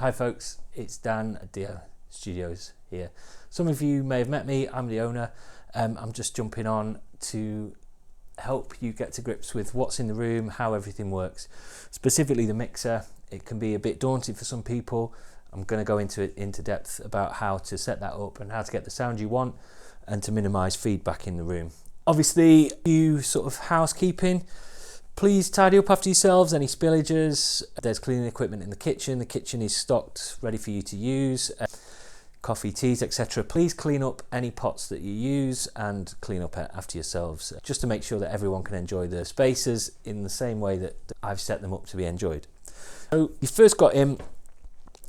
Hi folks, it's Dan at DIO Studios here. Some of you may have met me, I'm the owner. I'm just jumping on to help you get to grips with what's in the room, how everything works. Specifically the mixer, it can be a bit daunting for some people. I'm going to go into depth about how to set that up and how to get the sound you want and to minimize feedback in the room. Obviously, you sort of housekeeping. Please tidy up after yourselves, any spillages. There's cleaning equipment in the kitchen. The kitchen is stocked, ready for you to use. Coffee, teas, etc. Please clean up any pots that you use and clean up after yourselves, just to make sure that everyone can enjoy the spaces in the same way that I've set them up to be enjoyed. So you first got in,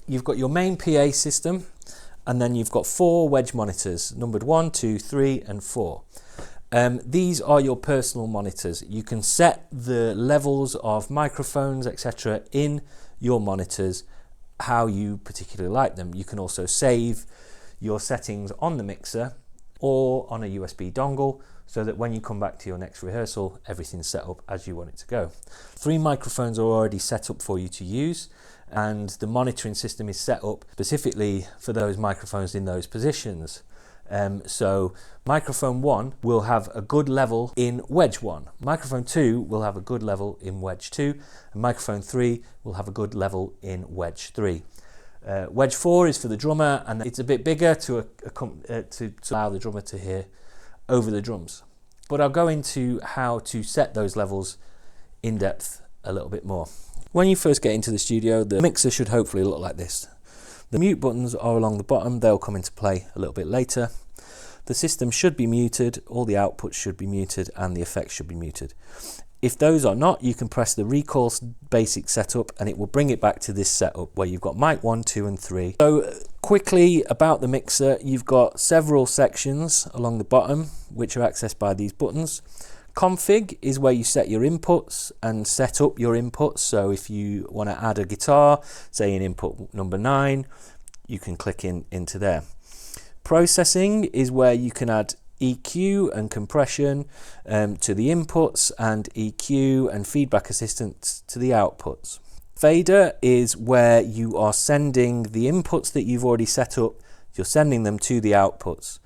you've got your main PA system, and then you've got 4 wedge monitors, numbered 1, 2, 3, and 4. These are your personal monitors. You can set the levels of microphones, etc. in your monitors how you particularly like them. You can also save your settings on the mixer or on a USB dongle so that when you come back to your next rehearsal, everything's set up as you want it to go. 3 microphones are already set up for you to use, and the monitoring system is set up specifically for those microphones in those positions. So microphone 1 will have a good level in wedge 1, microphone 2 will have a good level in wedge 2, and microphone 3 will have a good level in wedge 3. Wedge 4 is for the drummer, and it's a bit bigger to allow the drummer to hear over the drums. But I'll go into how to set those levels in depth a little bit more. When you first get into the studio, the mixer should hopefully look like this. The mute buttons are along the bottom, they'll come into play a little bit later. The system should be muted, all the outputs should be muted, and the effects should be muted. If those are not, you can press the recall basic setup and it will bring it back to this setup where you've got mic 1, 2 and 3. So quickly about the mixer, you've got several sections along the bottom which are accessed by these buttons. Config is where you set your inputs and set up your inputs. So if you want to add a guitar, say in input number 9, you can click into there. Processing is where you can add EQ and compression to the inputs, and EQ and feedback assistance to the outputs. Fader is where you are sending the inputs that you've already set up, you're sending them to the outputs.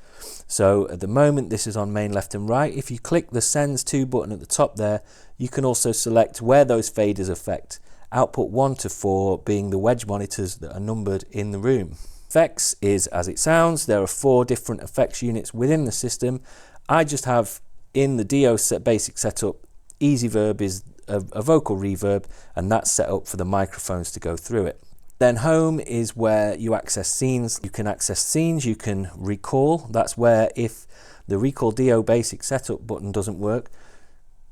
So at the moment this is on main left and right. If you click the sends to button at the top there, you can also select where those faders affect. Output 1 to 4 being the wedge monitors that are numbered in the room. Effects is as it sounds. There are 4 different effects units within the system. I just have in the DIO basic setup, Easy Verb is a vocal reverb, and that's set up for the microphones to go through it. Then home is where you access scenes. You can access scenes, you can recall. That's where if the recall DIO basic setup button doesn't work,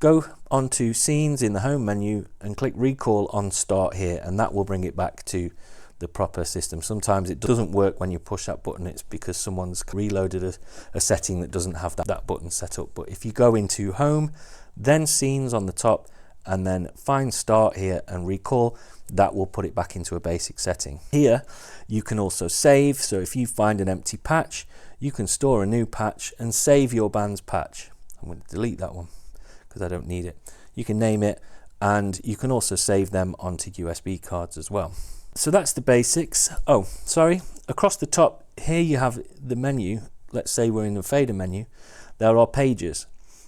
go onto scenes in the home menu and click recall on start here, and that will bring it back to the proper system. Sometimes it doesn't work when you push that button. It's because someone's reloaded a setting that doesn't have that button set up. But if you go into home, then scenes on the top, and then find start here and recall, that will put it back into a basic setting. Here you can also save, so if you find an empty patch, you can store a new patch and save your band's patch. I'm going to delete that one because I don't need it. You can name it, and you can also save them onto USB cards as well. So that's the basics. Oh, sorry, across the top here you have the menu. Let's say we're in the fader menu. There are pages.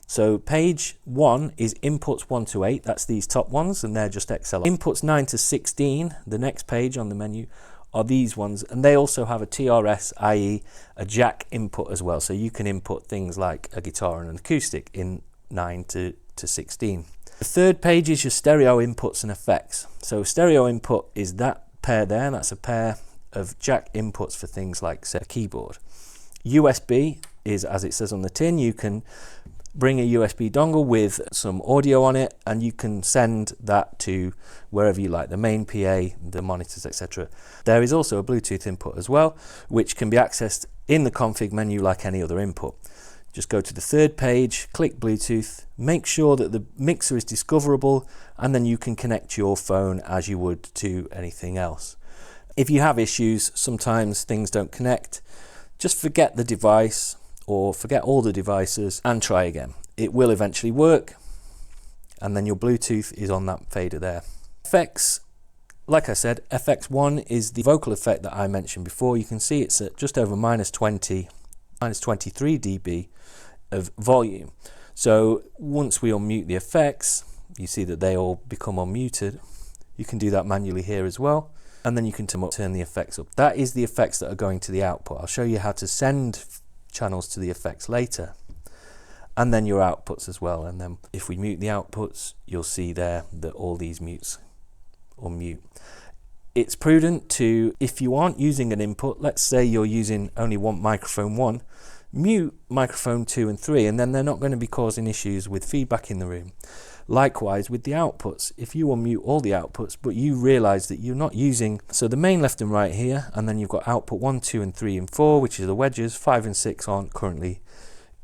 So page 1 is inputs 1 to 8, that's these top ones, and they're just XLR. Inputs 9 to 16, the next page on the menu, are these ones, and they also have a TRS, i.e. a jack input as well. So you can input things like a guitar and an acoustic in 9 to 16. The third page is your stereo inputs and effects. So stereo input is that pair there, and that's a pair of jack inputs for things like, say, a keyboard. USB is, as it says on the tin, you can bring a USB dongle with some audio on it, and you can send that to wherever you like, the main PA, the monitors, etc. There is also a Bluetooth input as well, which can be accessed in the config menu like any other input. Just go to the third page, click Bluetooth, make sure that the mixer is discoverable, and then you can connect your phone as you would to anything else. If you have issues, sometimes things don't connect, just forget the device, or forget all the devices and try again. It will eventually work, and then your Bluetooth is on that fader there. Effects like I said, FX1 is the vocal effect that I mentioned before. You can see it's at just over minus 23 dB of volume. So once we unmute the effects, you see that they all become unmuted. You can do that manually here as well. And then you can turn the effects up. That is the effects that are going to the output. I'll show you how to send channels to the effects later. And then your outputs as well. And then if we mute the outputs, you'll see there that all these mutes unmute. It's prudent to, if you aren't using an input, let's say you're using only one microphone 1, mute microphone 2 and 3, and then they're not going to be causing issues with feedback in the room. Likewise with the outputs, if you unmute all the outputs but you realize that you're not using, so the main left and right here, and then you've got output 1, 2 and 3 and 4, which is the wedges. 5 and 6 aren't currently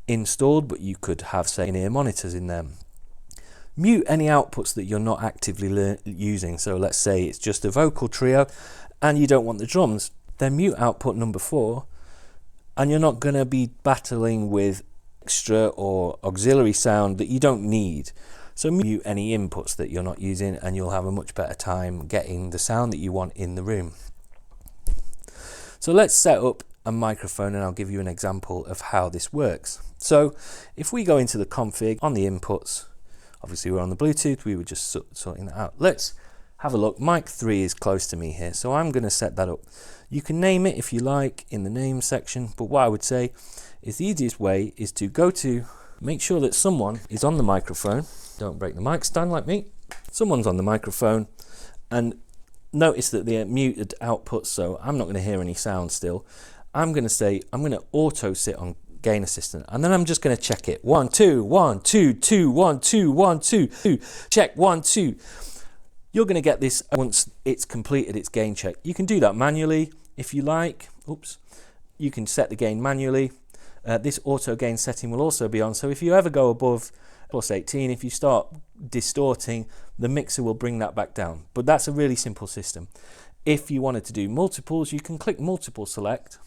installed, but you could have, say, in-ear monitors in them. Mute any outputs that you're not actively using. So let's say it's just a vocal trio and you don't want the drums, then mute output number 4, and you're not going to be battling with extra or auxiliary sound that you don't need. So mute any inputs that you're not using and you'll have a much better time getting the sound that you want in the room. So let's set up a microphone and I'll give you an example of how this works. So if we go into the config on the inputs, obviously we're on the Bluetooth, we were just sorting that out. Let's have a look. Mic 3 is close to me here, so I'm going to set that up. You can name it if you like in the name section, but what I would say is the easiest way is to go to, make sure that someone is on the microphone. Don't break the mic stand like me. Someone's on the microphone, and notice that they're muted outputs, so I'm not going to hear any sound still. I'm going to say, I'm going to auto sit on gain assistant, and then I'm just going to check it. 1 2 1 2 2 1 2 1 2 2. Check 1 2. You're going to get this once it's completed its gain check. You can do that manually if you like. Oops. You can set the gain manually. This auto gain setting will also be on, so if you ever go above plus 18, if you start distorting, the mixer will bring that back down. But that's a really simple system. If you wanted to do multiples, you can click multiple select,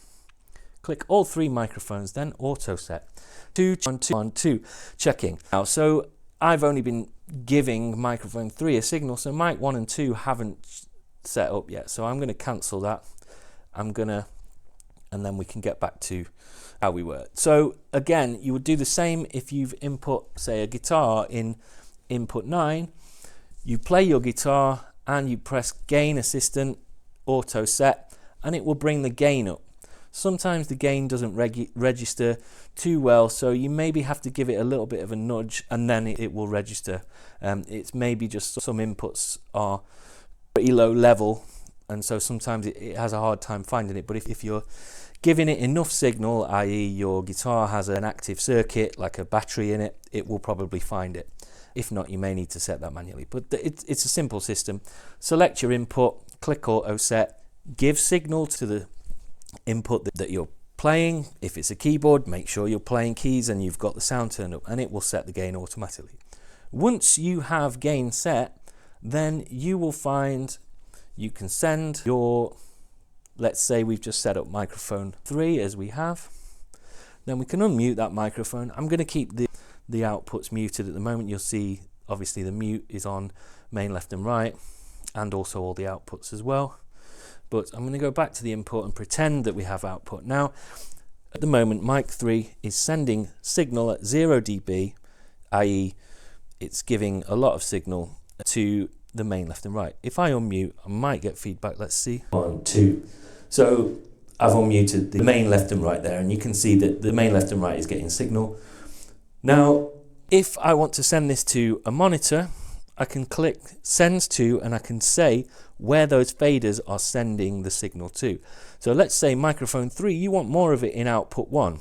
click all 3 microphones, then auto set 2 1 2 1 2, checking. Now, so I've only been giving microphone 3 a signal, so mic 1 and 2 haven't set up yet, so I'm going to cancel that. And then we can get back to how we work. So again, you would do the same if you've input, say, a guitar in input 9. You play your guitar and you press gain assistant auto set, and it will bring the gain up. Sometimes the gain doesn't register too well, so you maybe have to give it a little bit of a nudge and then it will register. It's maybe just some inputs are pretty low level, and so sometimes it has a hard time finding it. But if you're giving it enough signal, i.e. your guitar has an active circuit like a battery in it, it will probably find it. If not, you may need to set that manually, but it's a simple system. Select your input, click auto set, give signal to the input that you're playing. If it's a keyboard, make sure you're playing keys and you've got the sound turned up, and it will set the gain automatically. Once you have gain set, then you will find you can send your, let's say we've just set up microphone 3 as we have, then we can unmute that microphone. I'm going to keep the outputs muted at the moment. You'll see obviously the mute is on main left and right, and also all the outputs as well. But I'm going to go back to the input and pretend that we have output. Now, at the moment, mic 3 is sending signal at 0 dB, i.e. it's giving a lot of signal to the main left and right. If I unmute, I might get feedback. Let's see. 1 2. So I've unmuted the main left and right there, and you can see that the main left and right is getting signal. Now, if I want to send this to a monitor, I can click sends to, and I can say where those faders are sending the signal to. So let's say microphone 3, you want more of it in output 1,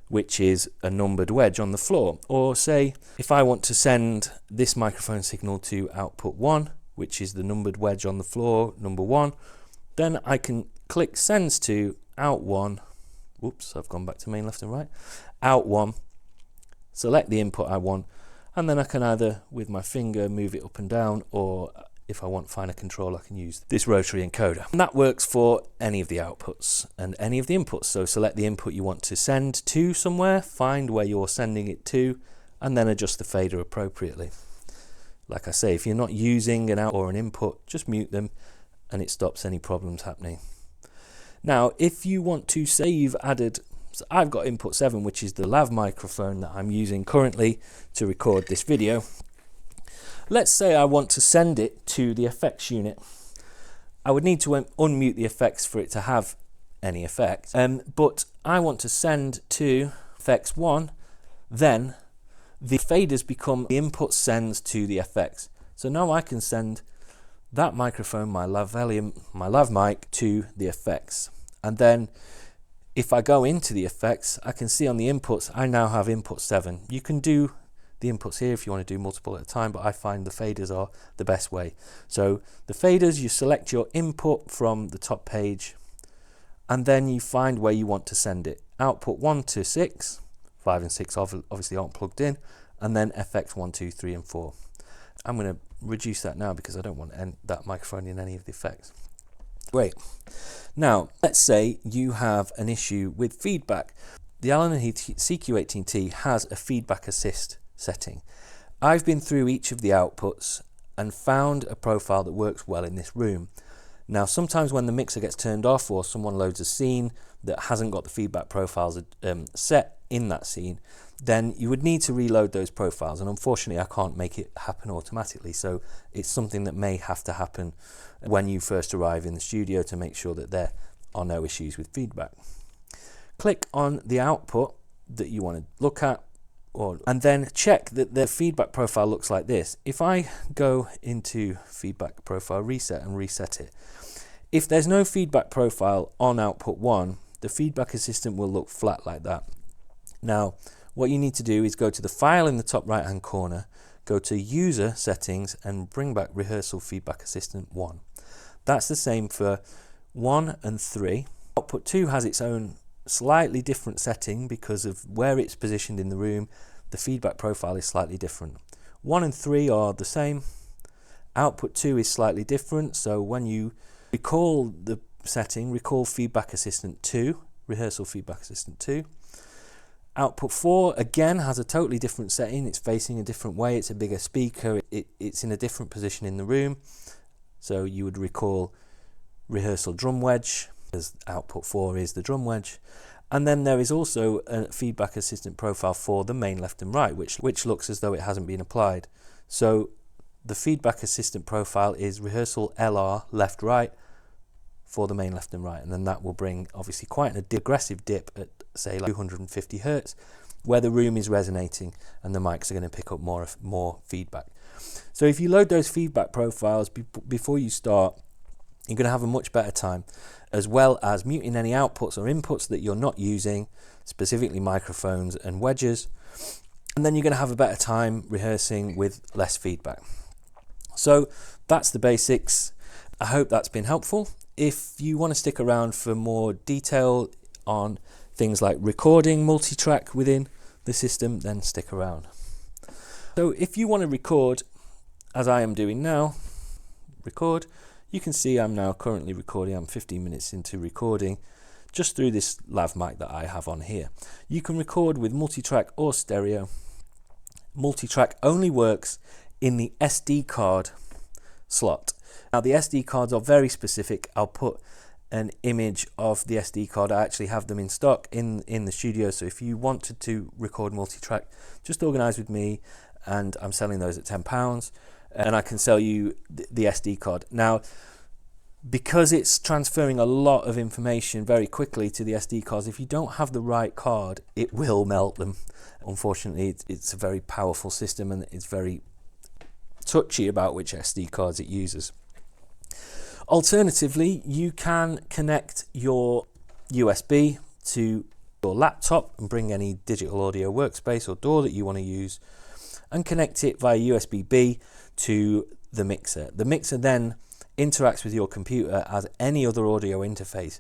which is a numbered wedge on the floor. Or say if I want to send this microphone signal to output 1, which is the numbered wedge on the floor, number 1, then I can click sends to out 1. Whoops, I've gone back to main left and right. Out 1, select the input I want, and then I can either with my finger move it up and down, or if I want finer control, I can use this rotary encoder. And that works for any of the outputs and any of the inputs. So select the input you want to send to somewhere, find where you're sending it to, and then adjust the fader appropriately. Like I say, if you're not using an out or an input, just mute them and it stops any problems happening. Now, if you want to say you've added, so I've got input 7, which is the lav microphone that I'm using currently to record this video. Let's say I want to send it to the effects unit. I would need to unmute the effects for it to have any effect, but I want to send to effects 1, then the faders become the input sends to the effects. So now I can send that microphone, my lav mic, to the effects. And then if I go into the effects, I can see on the inputs, I now have input 7. You can do the inputs here if you want to do multiple at a time, but I find the faders are the best way. So the faders, you select your input from the top page, and then you find where you want to send it. Output 1 to 6, 5 and 6 obviously aren't plugged in, and then effects 1, 2, 3 and 4. I'm going to reduce that now because I don't want that microphone in any of the effects. Great. Now, let's say you have an issue with feedback. The A&H CQ18T has a feedback assist setting. I've been through each of the outputs and found a profile that works well in this room. Now, sometimes when the mixer gets turned off or someone loads a scene that hasn't got the feedback profiles set in that scene, then you would need to reload those profiles, and unfortunately I can't make it happen automatically, so it's something that may have to happen when you first arrive in the studio to make sure that there are no issues with feedback. Click on the output that you want to look at, and then check that the feedback profile looks like this. If I go into feedback profile reset and reset it, if there's no feedback profile on output 1, the feedback assistant will look flat like that. Now, what you need to do is go to the file in the top right hand corner, go to user settings and bring back rehearsal feedback assistant 1. That's the same for 1 and 3. Output 2 has its own slightly different setting because of where it's positioned in the room. The feedback profile is slightly different. 1 and 3 are the same. Output 2 is slightly different, so when you recall the setting, recall feedback assistant 2, rehearsal feedback assistant 2. Output 4 again has a totally different setting. It's facing a different way, it's a bigger speaker, it's in a different position in the room, so you would recall rehearsal drum wedge, as output 4 is the drum wedge. And then there is also a feedback assistant profile for the main left and right, which looks as though it hasn't been applied. So the feedback assistant profile is rehearsal LR left right for the main left and right, and then that will bring obviously quite an aggressive dip at say like 250 Hertz where the room is resonating and the mics are going to pick up more feedback. So if you load those feedback profiles before you start, you're going to have a much better time, as well as muting any outputs or inputs that you're not using, specifically microphones and wedges, and then you're going to have a better time rehearsing with less feedback. So that's the basics. I hope that's been helpful. If you want to stick around for more detail on things like recording multi-track within the system, then stick around. So if you want to record, as I am doing now, record, you can see I'm now currently recording. I'm 15 minutes into recording just through this lav mic that I have on here. You can record with multi-track or stereo. Multi-track only works in the SD card slot. Now the SD cards are very specific. I'll put an image of the SD card. I actually have them in stock in the studio, so if you wanted to record multi-track, just organise with me, and I'm selling those at £10, and I can sell you the SD card. Now, because it's transferring a lot of information very quickly to the SD cards, if you don't have the right card, it will melt them. Unfortunately, it's a very powerful system and it's very touchy about which SD cards it uses. Alternatively, you can connect your USB to your laptop and bring any digital audio workspace or DAW that you want to use and connect it via USB-B to the mixer. The mixer then interacts with your computer as any other audio interface,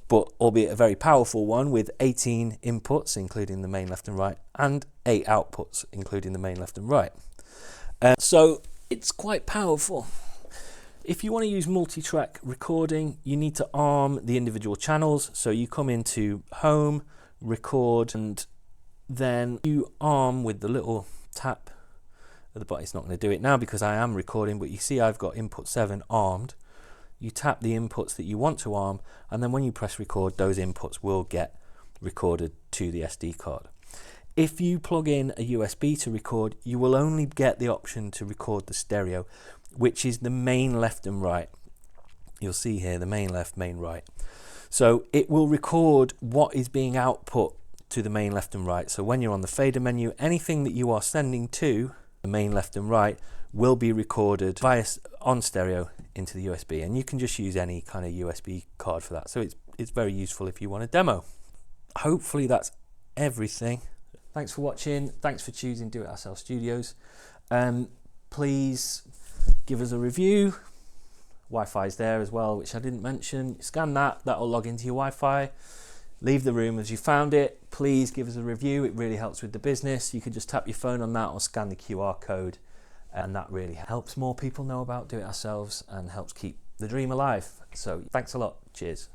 but albeit a very powerful one with 18 inputs, including the main left and right, and 8 outputs, including the main left and right. So it's quite powerful. If you want to use multi-track recording, you need to arm the individual channels. So you come into Home, Record, and then you arm with the little tap but it's not going to do it now because I am recording. But you see I've got input 7 armed. You tap the inputs that you want to arm, and then when you press record, those inputs will get recorded to the SD card. If you plug in a USB to record, you will only get the option to record the stereo, which is the main left and right. You'll see here the main left, main right. So it will record what is being output to the main left and right. So when you're on the fader menu, anything that you are sending to the main left and right will be recorded via on stereo into the USB, and you can just use any kind of USB card for that. So it's very useful if you want a demo. Hopefully that's everything. Thanks for watching. Thanks for choosing Do It Ourselves Studios. Please give us a review. Wi-Fi's there as well, which I didn't mention. Scan that, that'll log into your Wi-Fi. Leave the room as you found it. Please give us a review. It really helps with the business. You can just tap your phone on that or scan the QR code, and that really helps more people know about Do It Ourselves and helps keep the dream alive. So thanks a lot. Cheers.